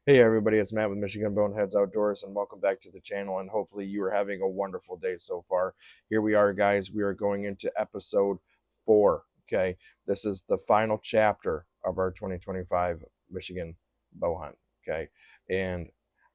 Hey everybody, it's Matt with Michigan Boneheads Outdoors, and welcome back to the channel, and hopefully you are having a wonderful day so far. Here we are, guys. We are going into episode 4. Okay, this is the final chapter of our 2025 Michigan bow hunt. Okay, and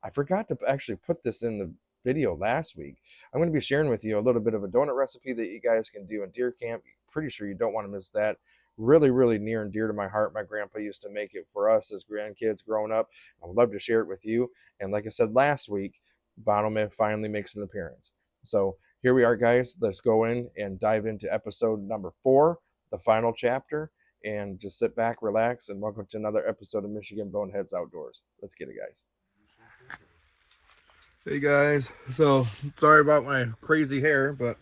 I forgot to actually put this in the video last week. I'm going to be sharing with you a little bit of a donut recipe that you guys can do in deer camp. Pretty sure you don't want to miss that. Really near and dear to my heart. My grandpa used to make it for us as grandkids growing up. I would love to share it with you. And like I said last week, BONO finally makes an appearance. So here we are, guys. Let's go in and dive into episode number 4, the final chapter, and just sit back, relax, and welcome to another episode of Michigan Boneheads Outdoors. Let's get it, guys. Hey, guys. So sorry about my crazy hair, but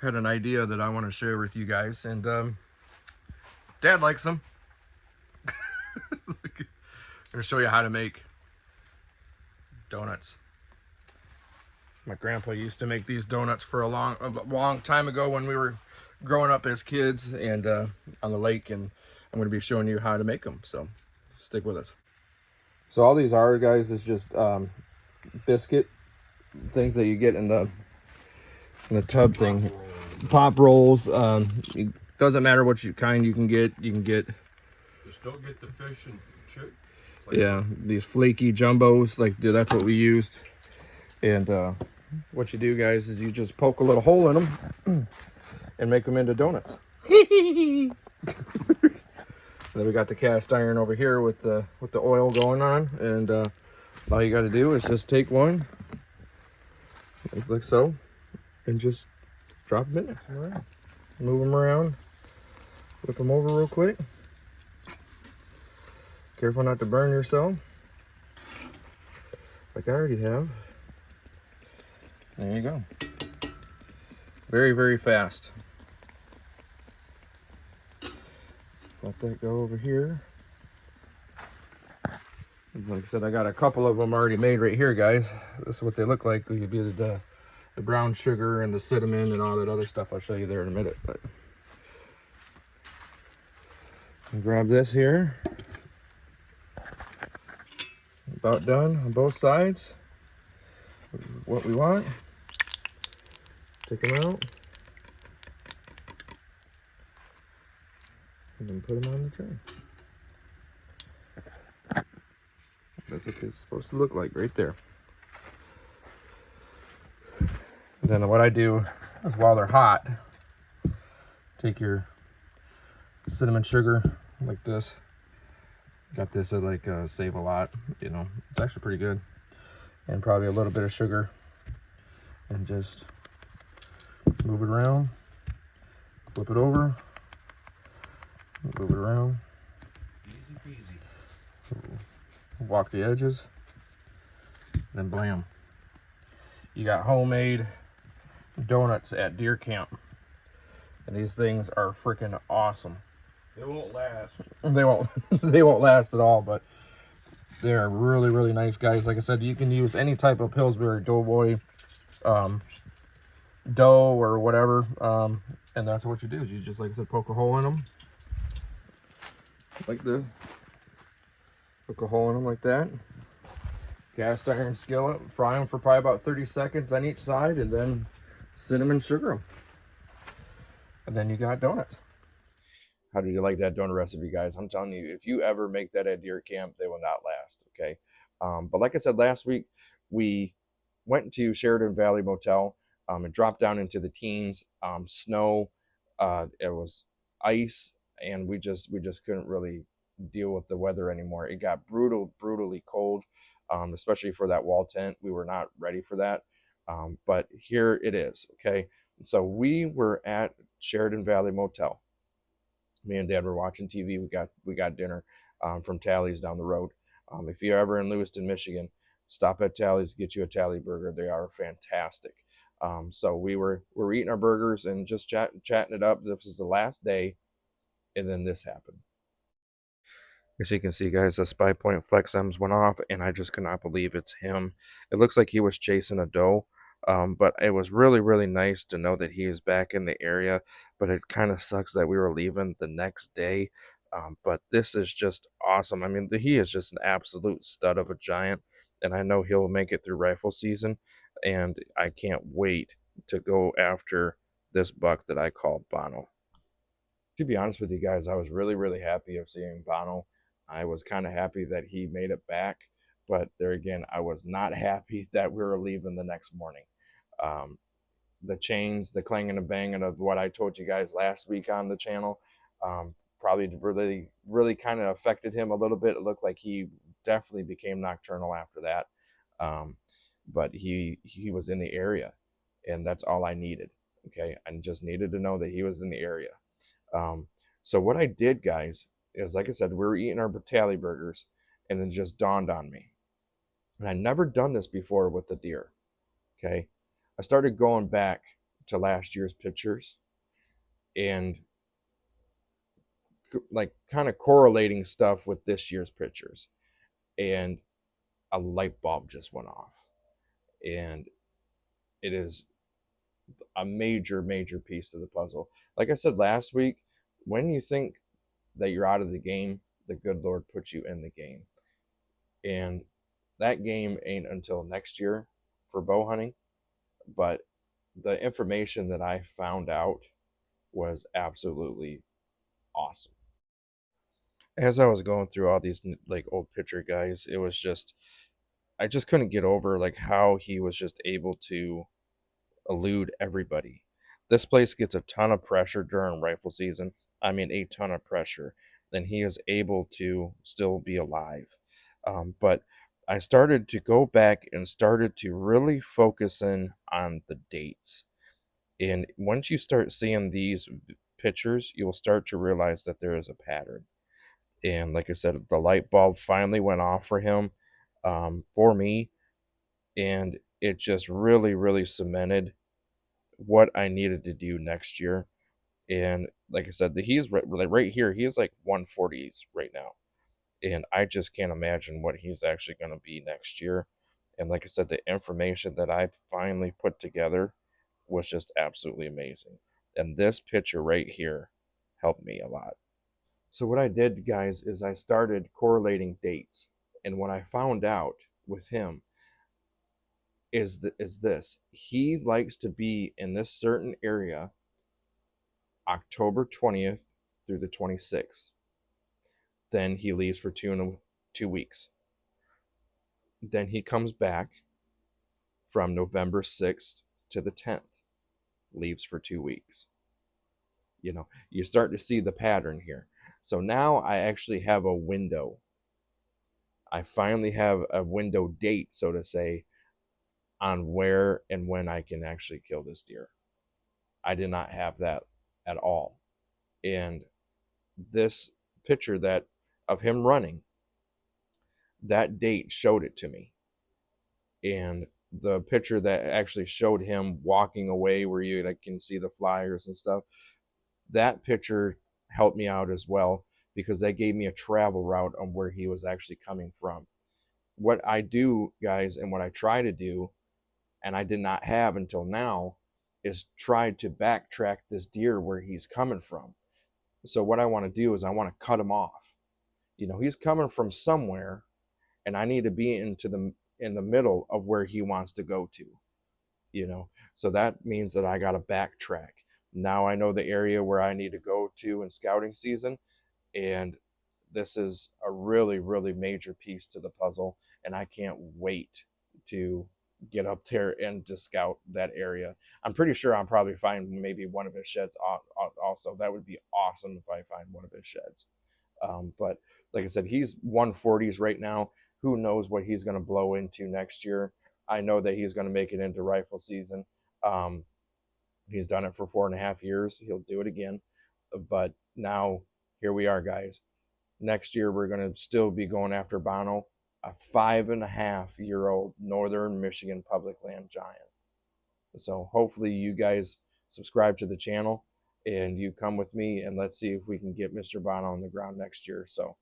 I had an idea that I want to share with you guys. And Dad likes them. I'm going to show you how to make donuts. My grandpa used to make these donuts for a long time ago when we were growing up as kids and on the lake, and I'm going to be showing you how to make them. So stick with us. So all these are, guys, is just biscuit things that you get in the tub thing. Pop rolls. It doesn't matter what kind you can get. You can get. Just don't get the fish and chip. Yeah, these flaky jumbos. Like that's what we used. And what you do, guys, is you just poke a little hole in them and make them into donuts. And then we got the cast iron over here with the oil going on, and all you got to do is just take one, like so, and just drop them in there. All right. Move them around, flip them over real quick. Careful not to burn yourself, like I already have. There you go. Very fast. Let that go over here. Like I said, I got a couple of them already made right here, guys. This is what they look like. You get the brown sugar and the cinnamon and all that other stuff. I'll show you there in a minute. But grab this here. About done on both sides. What we want. Take them out. And then put them on the tray. That's what it's supposed to look like right there. And then what I do is while they're hot, take your cinnamon sugar like this. Got this at like Save a Lot, you know, it's actually pretty good. And probably a little bit of sugar. And just move it around, flip it over, move it around. Easy peasy. Walk the edges, then blam. You got homemade donuts at deer camp. And these things are freaking awesome. They won't last. They won't they won't last at all, but they're really nice, guys. Like I said, you can use any type of Pillsbury Doughboy dough or whatever, and that's what you do is you just, like I said, poke a hole in them like this. Poke a hole in them like that. Cast iron skillet, fry them for probably about 30 seconds on each side, and then cinnamon sugar them, and then you got donuts. How do you like that donut recipe, guys? I'm telling you, if you ever make that at deer camp, they will not last. Okay, but like I said last week, we went to Sheridan Valley Motel and dropped down into the teens. Snow, it was ice, and we just couldn't really deal with the weather anymore. It got brutally cold, especially for that wall tent. We were not ready for that, but here it is. Okay, so we were at Sheridan Valley Motel. Me and Dad were watching TV. We got dinner from Tally's down the road. If you're ever in Lewiston, Michigan, stop at Tally's, get you a Tally burger. They are fantastic. So we were eating our burgers and just chatting it up. This was the last day, and then this happened. As you can see, guys, the spy point flex M's went off, and I just cannot believe it's him. It looks like he was chasing a doe, but it was really nice to know that he is back in the area. But it kind of sucks that we were leaving the next day. But this is just awesome. I mean, he is just an absolute stud of a giant, and I know he'll make it through rifle season, and I can't wait to go after this buck that I call Bono. To be honest with you guys, I was really, really happy of seeing Bono. I was kind of happy that he made it back, but there again, I was not happy that we were leaving the next morning. Um, the chains, the clanging and banging of what I told you guys last week on the channel, probably really, really kind of affected him a little bit. It looked like he definitely became nocturnal after that. Um, but he was in the area, and that's all I needed. Okay, I just needed to know that he was in the area. So what I did, guys, is like I said, we were eating our tally burgers, and it just dawned on me, and I never done this before with the deer. Okay, I started going back to last year's pictures and like kind of correlating stuff with this year's pictures, and a light bulb just went off, and it is a major, major piece to the puzzle. Like I said last week, when you think that you're out of the game, the good Lord puts you in the game. And that game ain't until next year for bow hunting. But the information that I found out was absolutely awesome. As I was going through all these like old picture guys, it was just I just couldn't get over like how he was just able to elude everybody. This place gets a ton of pressure during rifle season. I mean, a ton of pressure. Then he is able to still be alive. But I started to go back and started to really focus in on the dates. And once you start seeing these pictures, you'll start to realize that there is a pattern. And like I said, the light bulb finally went off for him, for me, and it just really, really cemented what I needed to do next year. And like I said, he is right here. He is like 140s right now, and I just can't imagine what he's actually going to be next year. And like I said, the information that I finally put together was just absolutely amazing. And this picture right here helped me a lot. So what I did, guys, is I started correlating dates, and what I found out with him is this: he likes to be in this certain area October 20th through the 26th. Then he leaves for 2 weeks. Then he comes back from November 6th to the 10th, leaves for 2 weeks. You know, you start to see the pattern here. So now I actually have a window. I finally have a window date, so to say, on where and when I can actually kill this deer. I did not have that at all. And this picture that of him running, that date showed it to me. And the picture that actually showed him walking away where you like, can see the flyers and stuff, that picture helped me out as well, because that gave me a travel route on where he was actually coming from. What I do, guys, and what I try to do, and I did not have until now, is try to backtrack this deer where he's coming from. So what I want to do is I want to cut him off. You know, he's coming from somewhere, and I need to be in the middle of where he wants to go to. You know, so that means that I got to backtrack. Now I know the area where I need to go to in scouting season, and this is a really, really major piece to the puzzle, and I can't wait to get up there and to scout that area. I'm pretty sure I'll probably find maybe one of his sheds also. That would be awesome if I find one of his sheds. But like I said, he's 140s right now. Who knows what he's going to blow into next year? I know that he's going to make it into rifle season. Um, he's done it for 4.5 years. He'll do it again. But now here we are, guys. Next year, we're going to still be going after Bono, a 5.5-year-old Northern Michigan public land giant. So hopefully you guys subscribe to the channel and you come with me, and let's see if we can get Mr. Bono on the ground next year. So,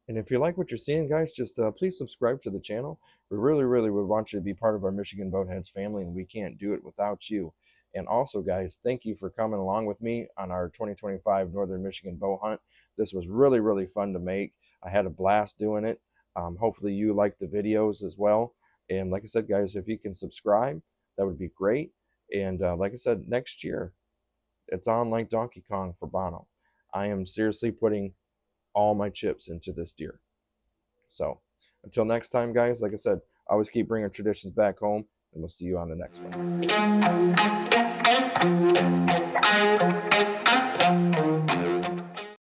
and if you like what you're seeing, guys, just please subscribe to the channel. We really, really would want you to be part of our Michigan Boneheads family, and we can't do it without you. And also, guys, thank you for coming along with me on our 2025 Northern Michigan bow hunt. This was really, really fun to make. I had a blast doing it. Hopefully you liked the videos as well. And like I said, guys, if you can subscribe, that would be great. And like I said, next year, it's on like Donkey Kong for Bono. I am seriously putting all my chips into this deer. So until next time, guys, like I said, always keep bringing traditions back home, and we'll see you on the next one.